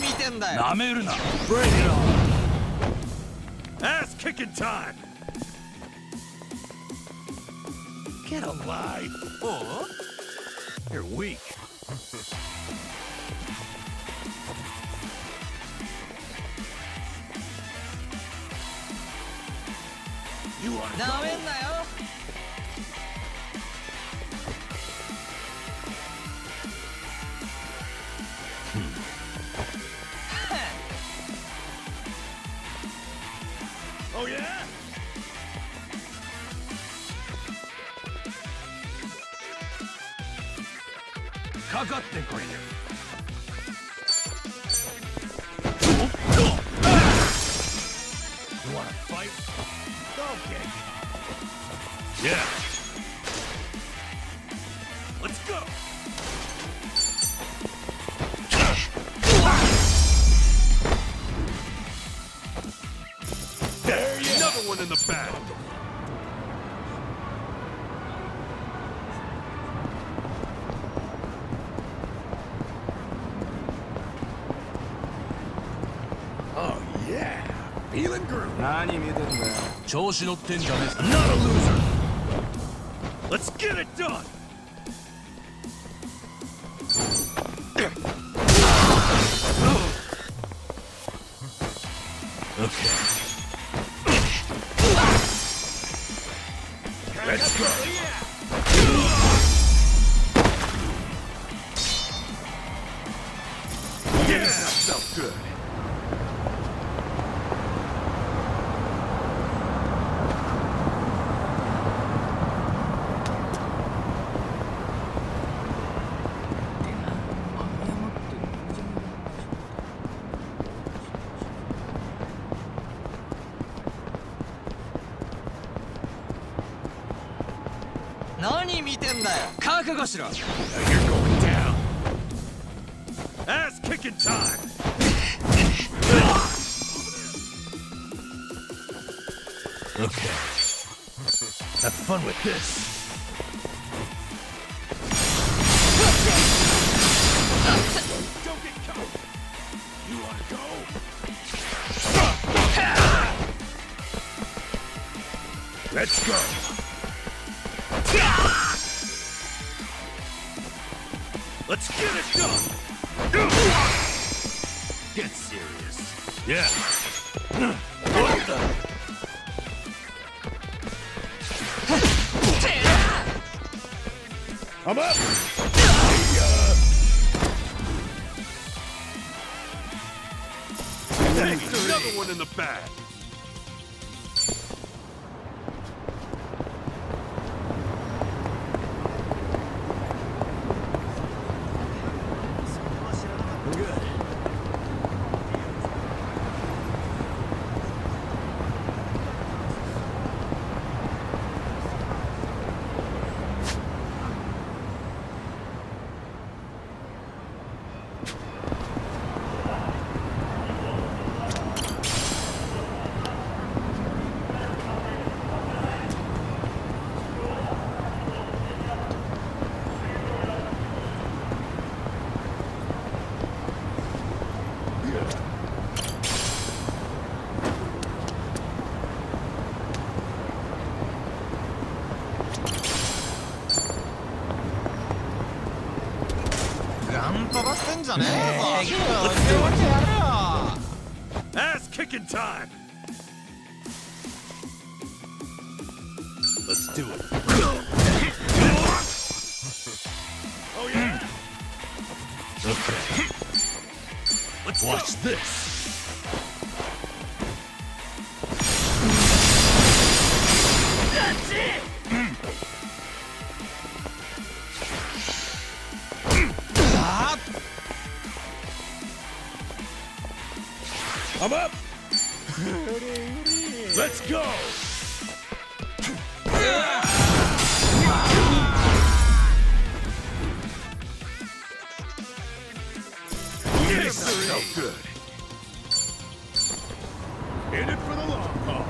見てんだよ。なめるな。 Bring it on. Ass kicking time. Get a life. Oh? You're weak. You want to なめん go? なよ。Oh yeah? かかってこいよ。 You want to fight? Okay. Yeah. Let's go. There you Another one in the back. Oh yeah. Feeling groovy. 何見てんだよ。調子乗ってんじゃねえ。 Not a loser. Let's get it done. Okay. Let's go. Yeah, that felt good. Oh. 何見てんだよ。覚悟しろ。 Now you're going down. Ass kicking time. Okay. Have fun with this. Don't get caught. You wanna go? Let's go. Let's get it done. Get serious. Yeah. What the? I'm up. Hey, another one in the bag. Good. Ass kicking time. Let's do it. Oh yeah. Okay. Let's watch this. That's it. I'm up. Let's go. Yes, that felt good. In it for the long haul.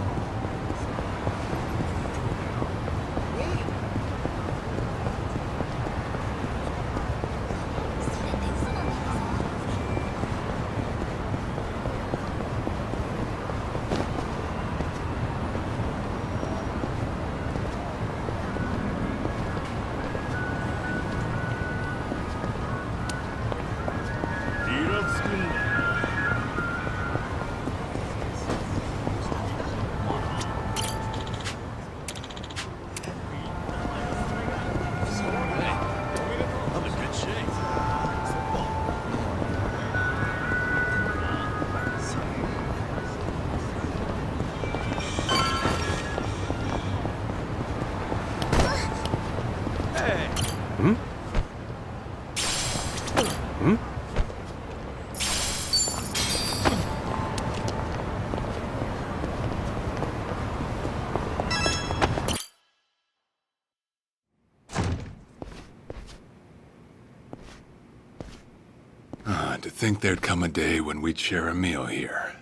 think there'd come a day when we'd share a meal here.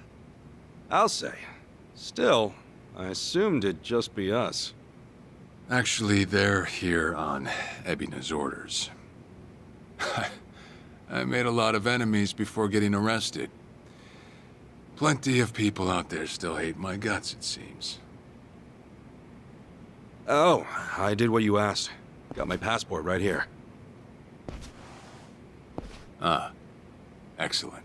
I'll say. Still, I assumed it'd just be us. Actually, they're here on Ebina's orders. I made a lot of enemies before getting arrested. Plenty of people out there still hate my guts, it seems. Oh, I did what you asked. Got my passport right here. Ah, excellent.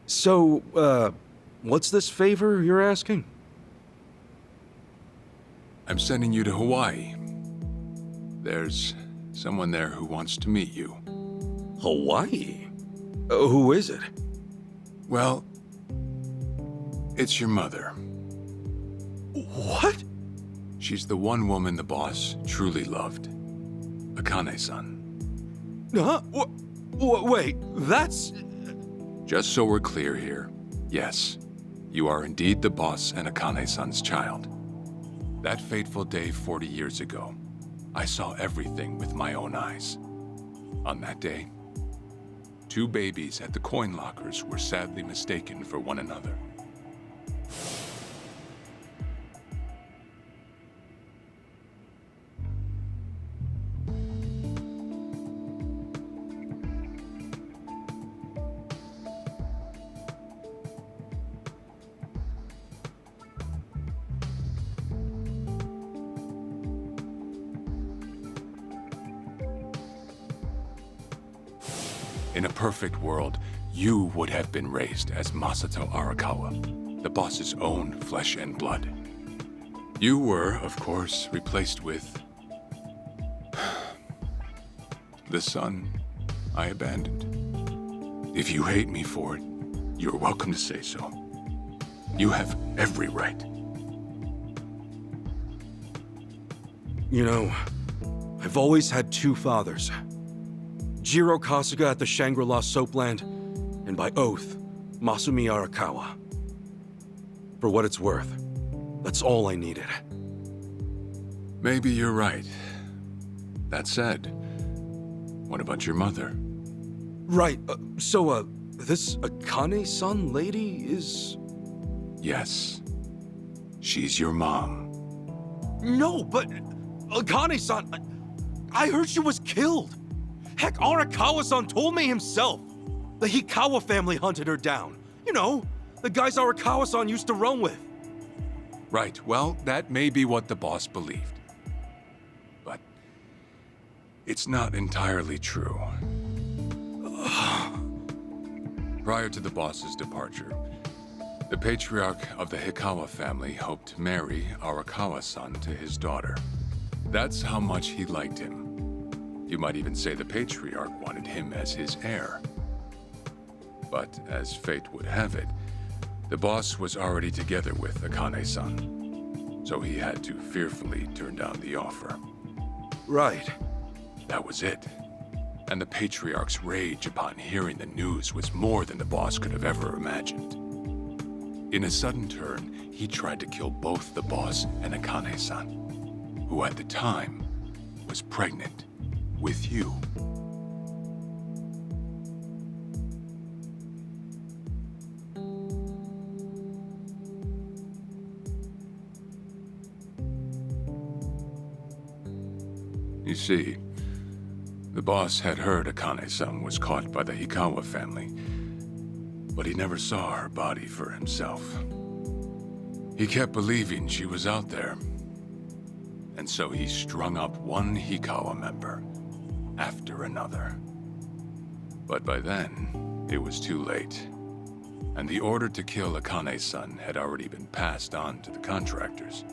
So, what's this favor you're asking? I'm sending you to Hawaii. There's someone there who wants to meet you. Hawaii? Who is it? Well, it's your mother. What? She's the one woman the boss truly loved. Akane-san. Huh? Wait, that's... Just so we're clear here, yes, you are indeed the boss and Akane-san's child. That fateful day 40 years ago, I saw everything with my own eyes. On that day, 2 babies at the coin lockers were sadly mistaken for one another. In a perfect world, you would have been raised as Masato Arakawa, the boss's own flesh and blood. You were, of course, replaced with... the son I abandoned. If you hate me for it, you're welcome to say so. You have every right. You know, I've always had 2 fathers. Jiro Kasuga at the Shangri-La Soapland, and by oath, Masumi Arakawa. For what it's worth, that's all I needed. Maybe you're right. That said, what about your mother? Right, so, this Akane-san lady is... Yes. She's your mom. No, but... Akane-san... I heard she was killed! Heck, Arakawa-san told me himself! The Hikawa family hunted her down. You know, the guys Arakawa-san used to run with. Right, well, that may be what the boss believed. But... it's not entirely true. Prior to the boss's departure, the patriarch of the Hikawa family hoped to marry Arakawa-san to his daughter. That's how much he liked him. You might even say the patriarch wanted him as his heir. But as fate would have it, the boss was already together with Akane-san, so he had to fearfully turn down the offer. Right. That was it. And the patriarch's rage upon hearing the news was more than the boss could have ever imagined. In a sudden turn, he tried to kill both the boss and Akane-san, who at the time was pregnant with you. You see, the boss had heard Akane-san was caught by the Hikawa family, but he never saw her body for himself. He kept believing she was out there, and so he strung up one Hikawa member after another. But by then, it was too late, and the order to kill Akane-san had already been passed on to the contractors.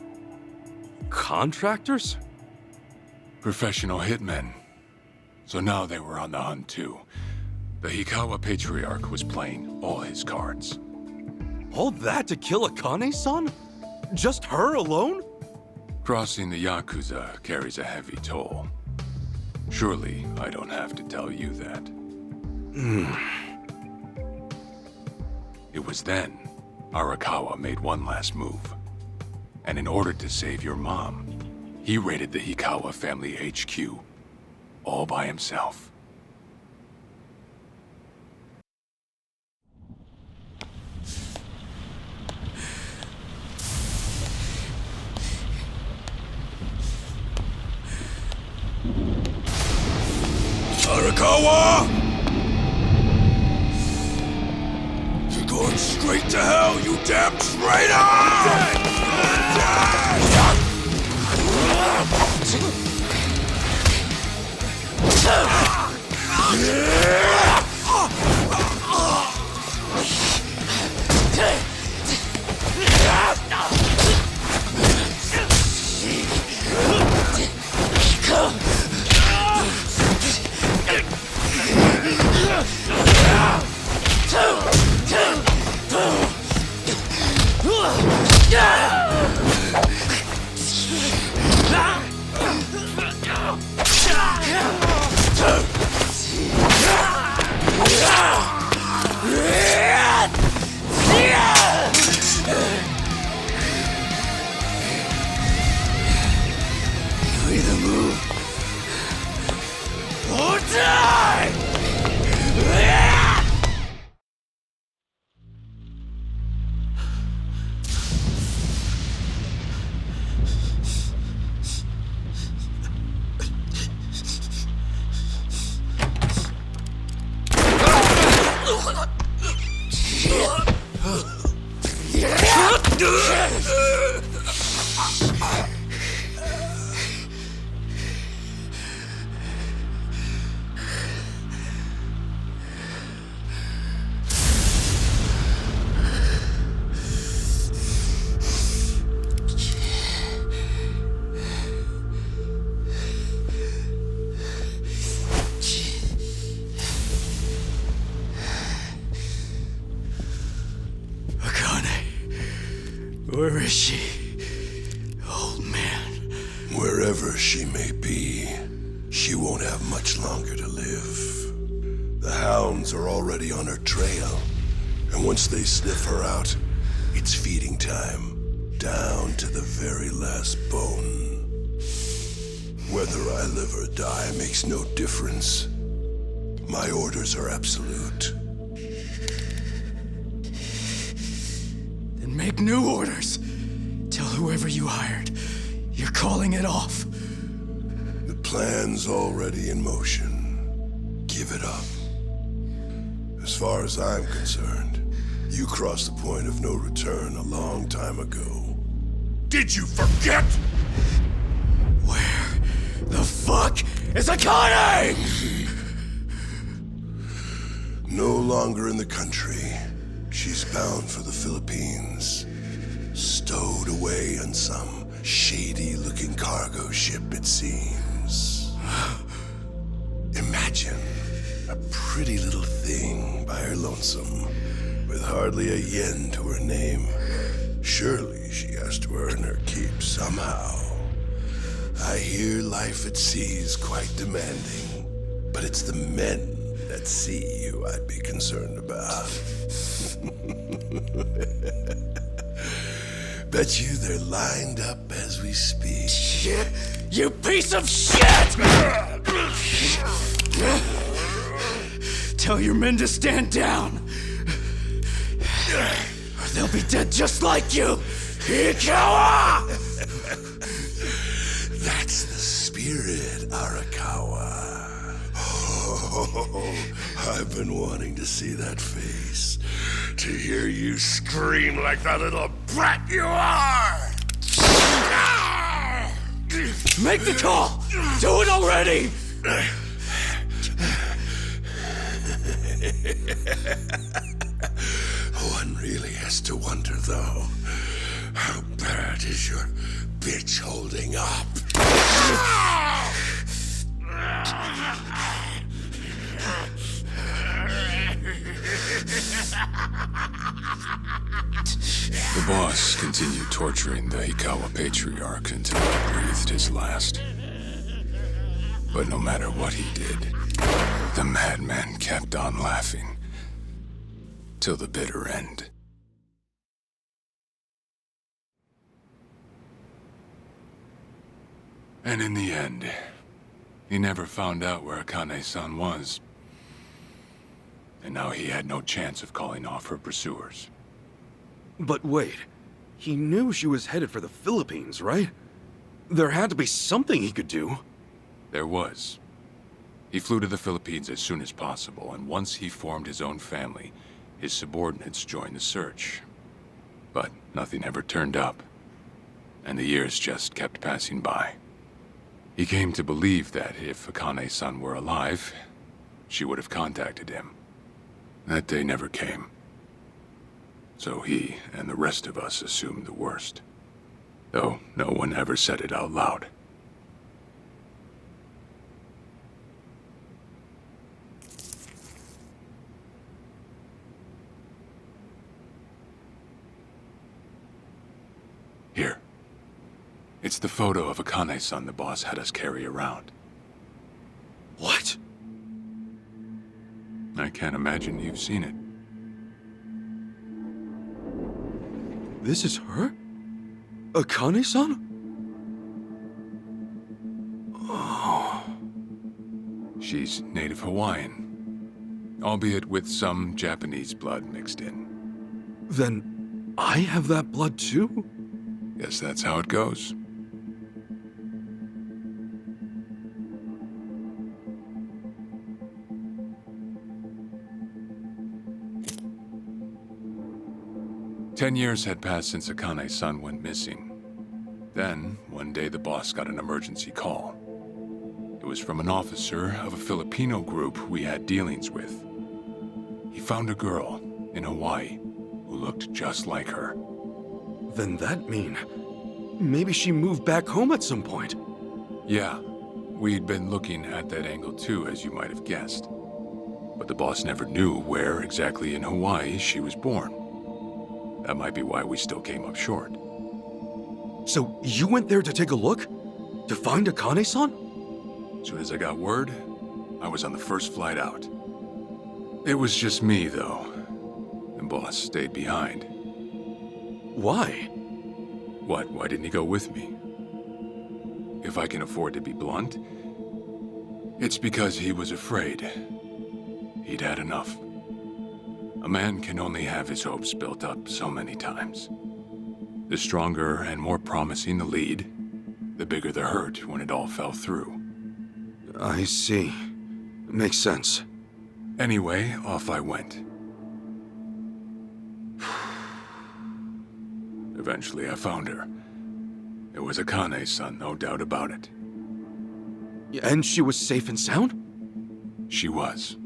Contractors? Professional hitmen. So now they were on the hunt too. The Hikawa Patriarch was playing all his cards. All that to kill Akane-san? Just her alone? Crossing the Yakuza carries a heavy toll. Surely I don't have to tell you that. It was then Arakawa made one last move. And in order to save your mom, He raided the Hikawa family HQ, all by himself. Arakawa! You're going straight to hell, you damn traitor! You either move or die! Where is she, old man? Wherever she may be, she won't have much longer to live. The hounds are already on her trail, and once they sniff her out, it's feeding time, down to the very last bone. Whether I live or die makes no difference. My orders are absolute. Then make new orders. Tell whoever you hired, you're calling it off. The plan's already in motion. Give it up. As far as I'm concerned, you crossed the point of no return a long time ago. Did you forget? Where the fuck is Akane? No longer in the country. She's bound for the Philippines. Stowed away on some shady-looking cargo ship, it seems. Imagine a pretty little thing by her lonesome, with hardly a yen to her name. Surely she has to earn her keep somehow. I hear life at sea is quite demanding, but it's the men at sea who I'd be concerned about. Bet you they're lined up as we speak. Shit! You piece of shit! Tell your men to stand down, or they'll be dead just like you, Hikawa! That's the spirit, Arakawa. Oh, I've been wanting to see that face. To hear you scream like the little brat you are! Make the call! Do it already! One really has to wonder, though, how bad is your bitch holding up? The boss continued torturing the Hikawa patriarch until he breathed his last. But no matter what he did, the madman kept on laughing. Till the bitter end. And in the end, he never found out where Akane-san was. And now he had no chance of calling off her pursuers. But wait, he knew she was headed for the Philippines, right? There had to be something he could do. There was. He flew to the Philippines as soon as possible, and once he formed his own family, his subordinates joined the search. But nothing ever turned up, and the years just kept passing by. He came to believe that if Akane-san were alive, she would have contacted him. That day never came. So he and the rest of us assumed the worst. Though no one ever said it out loud. Here. It's the photo of Akane-san the boss had us carry around. What? I can't imagine you've seen it. This is her? Akane-san? Oh. She's native Hawaiian, albeit with some Japanese blood mixed in. Then I have that blood too? Guess that's how it goes. Ten years had passed since Akane-san went missing. Then, one day the boss got an emergency call. It was from an officer of a Filipino group we had dealings with. He found a girl in Hawaii who looked just like her. Then that mean maybe she moved back home at some point. Yeah, we'd been looking at that angle too, as you might have guessed. But the boss never knew where exactly in Hawaii she was born. That might be why we still came up short. So you went there to take a look? To find Akane-san? As soon as I got word, I was on the first flight out. It was just me, though. The boss stayed behind. Why? What? Why didn't he go with me? If I can afford to be blunt, it's because he was afraid. He'd had enough. A man can only have his hopes built up so many times. The stronger and more promising the lead, the bigger the hurt when it all fell through. I see. Makes sense. Anyway, off I went. Eventually I found her. It was Akane-san, no doubt about it. And she was safe and sound? She was.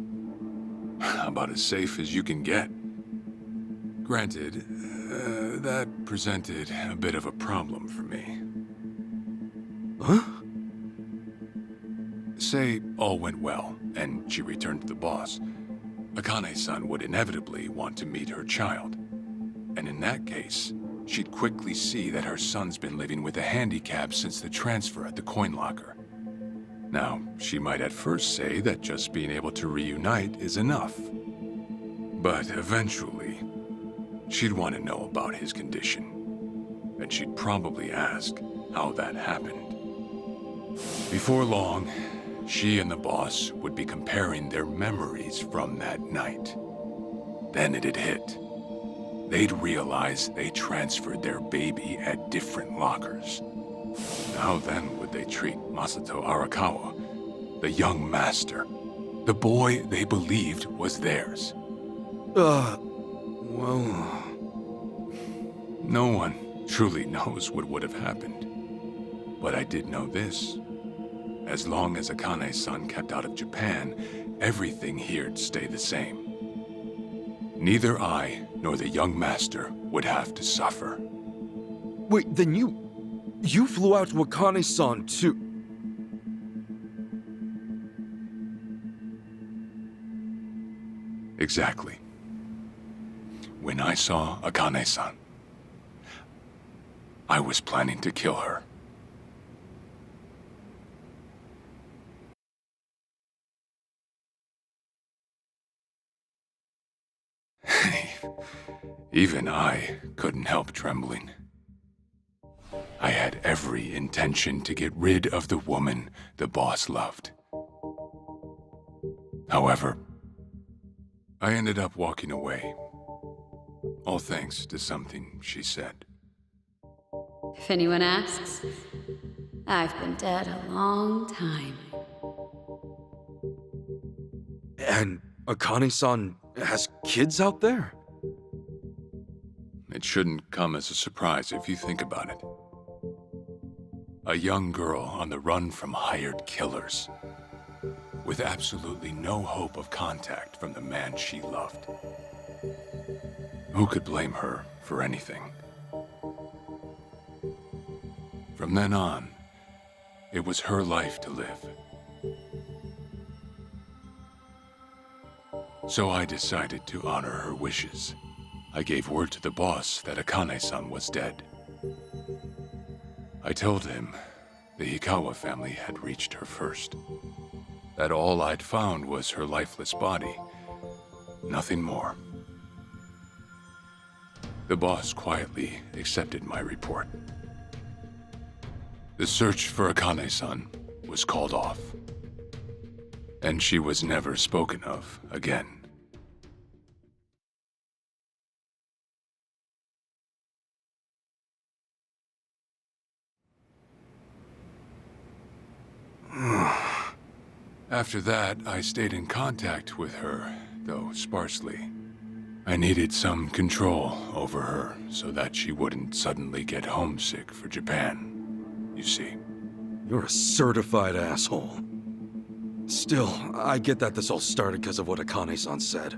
About as safe as you can get. Granted, that presented a bit of a problem for me. Huh? Say all went well, and she returned to the boss. Akane-san would inevitably want to meet her child. And in that case, she'd quickly see that her son's been living with a handicap since the transfer at the coin locker. Now, she might at first say that just being able to reunite is enough. But eventually, she'd want to know about his condition. And she'd probably ask how that happened. Before long, she and the boss would be comparing their memories from that night. Then it'd hit. They'd realize they transferred their baby at different lockers. How then would they treat Masato Arakawa, the young master, the boy they believed was theirs? Well... No one truly knows what would have happened. But I did know this. As long as Akane-san kept out of Japan, everything here'd stay the same. Neither I nor the young master would have to suffer. Wait, then you flew out to Akane-san too? Exactly. When I saw Akane-san, I was planning to kill her. Even I couldn't help trembling. I had every intention to get rid of the woman the boss loved. However, I ended up walking away. All thanks to something she said. If anyone asks, I've been dead a long time. And Akane-san has kids out there? It shouldn't come as a surprise if you think about it. A young girl on the run from hired killers, with absolutely no hope of contact from the man she loved. Who could blame her for anything? From then on, it was her life to live. So I decided to honor her wishes. I gave word to the boss that Akane-san was dead. I told him the Hikawa family had reached her first. That all I'd found was her lifeless body. Nothing more. The boss quietly accepted my report. The search for Akane-san was called off. And she was never spoken of again. After that, I stayed in contact with her, though sparsely. I needed some control over her so that she wouldn't suddenly get homesick for Japan, you see. You're a certified asshole. Still, I get that this all started because of what Akane-san said.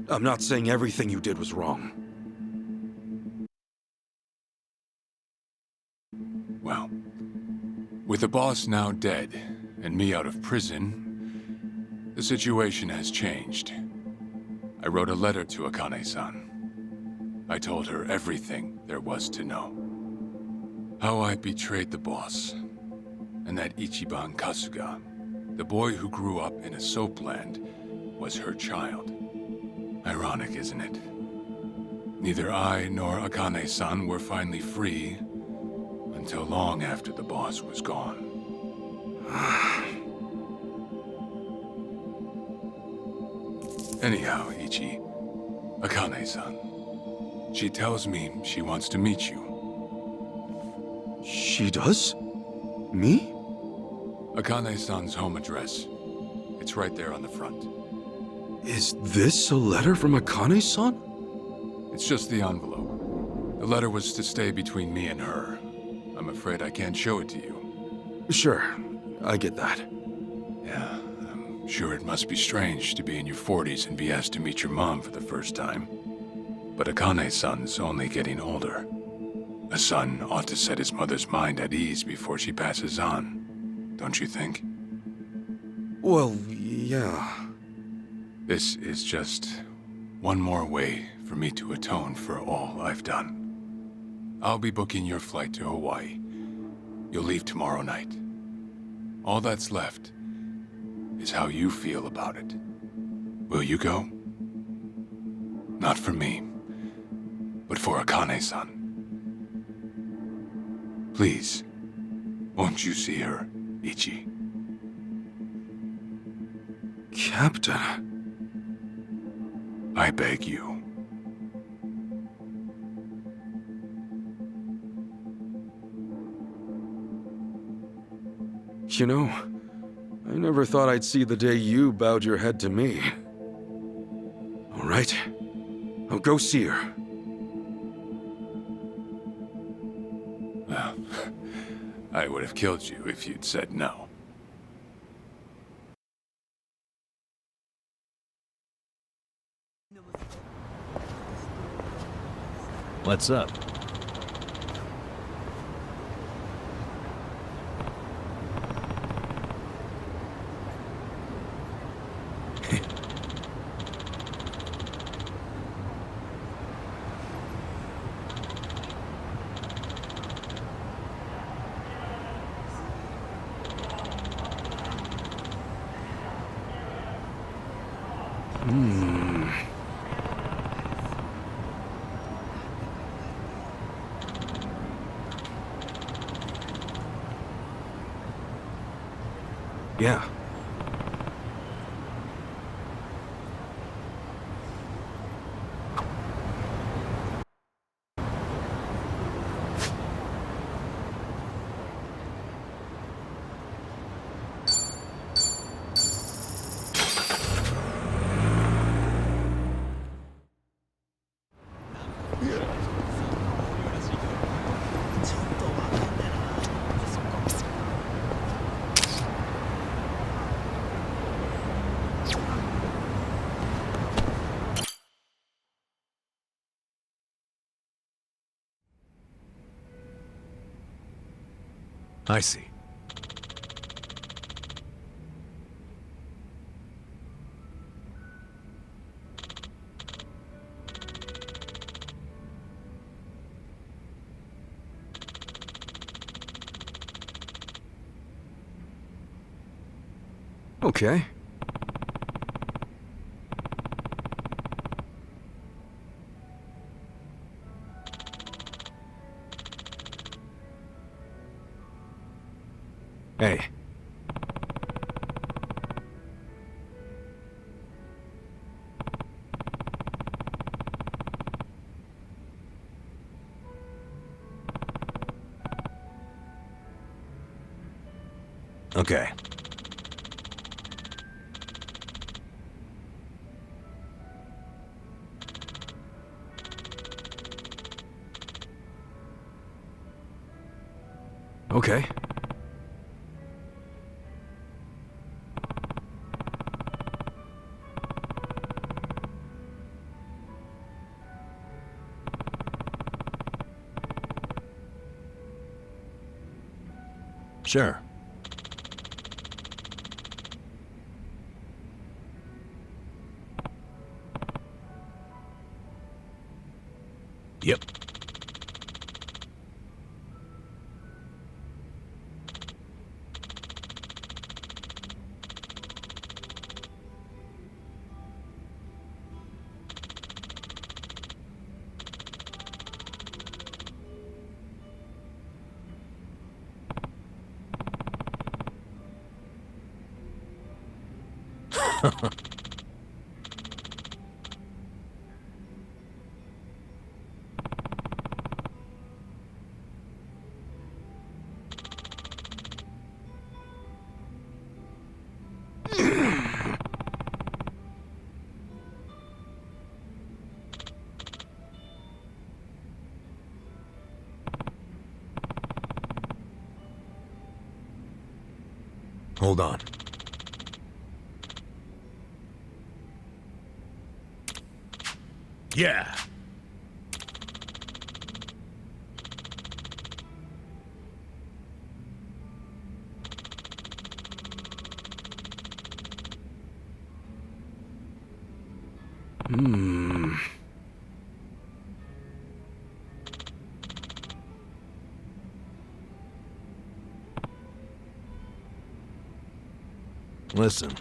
I'm not saying everything you did was wrong. Well, with the boss now dead, and me out of prison, the situation has changed. I wrote a letter to Akane-san. I told her everything there was to know. How I betrayed the boss, and that Ichiban Kasuga, the boy who grew up in a soapland, was her child. Ironic, isn't it? Neither I nor Akane-san were finally free until long after the boss was gone. Anyhow, Ichi, Akane-san, she tells me she wants to meet you. She does? Me? Akane-san's home address. It's right there on the front. Is this a letter from Akane-san? It's just the envelope. The letter was to stay between me and her. I'm afraid I can't show it to you. Sure, I get that. Yeah, I'm sure it must be strange to be in your 40s and be asked to meet your mom for the first time. But Akane-san's only getting older. A son ought to set his mother's mind at ease before she passes on, don't you think? Well, yeah. This is just one more way for me to atone for all I've done. I'll be booking your flight to Hawaii. You'll leave tomorrow night. All that's left is how you feel about it. Will you go? Not for me, but for Akane-san. Please, won't you see her, Ichi? Captain. I beg you. You know, I never thought I'd see the day you bowed your head to me. All right, I'll go see her. Well, I would have killed you if you'd said no. What's up? Yeah. I see. Okay. Hey. Okay. Okay. Sure. Yep. Hold on. Yeah. Hmm. Listen.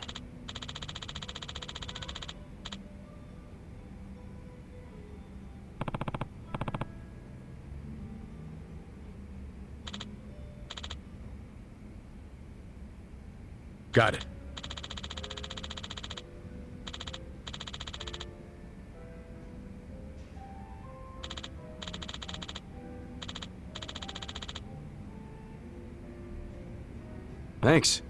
Got it. Thanks.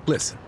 Listen.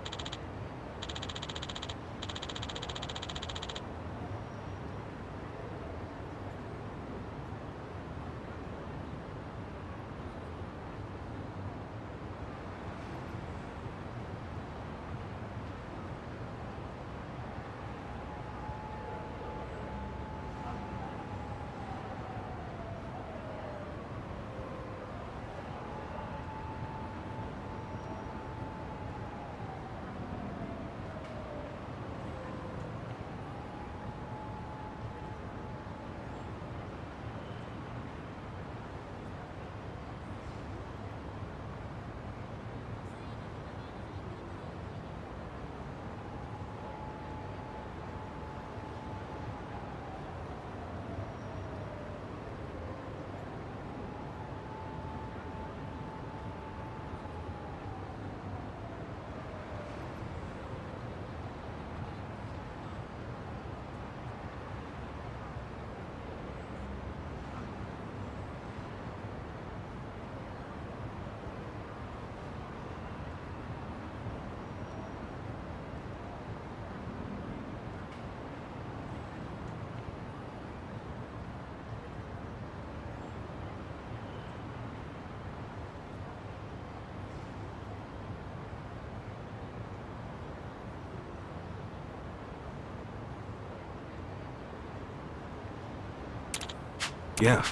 Yeah,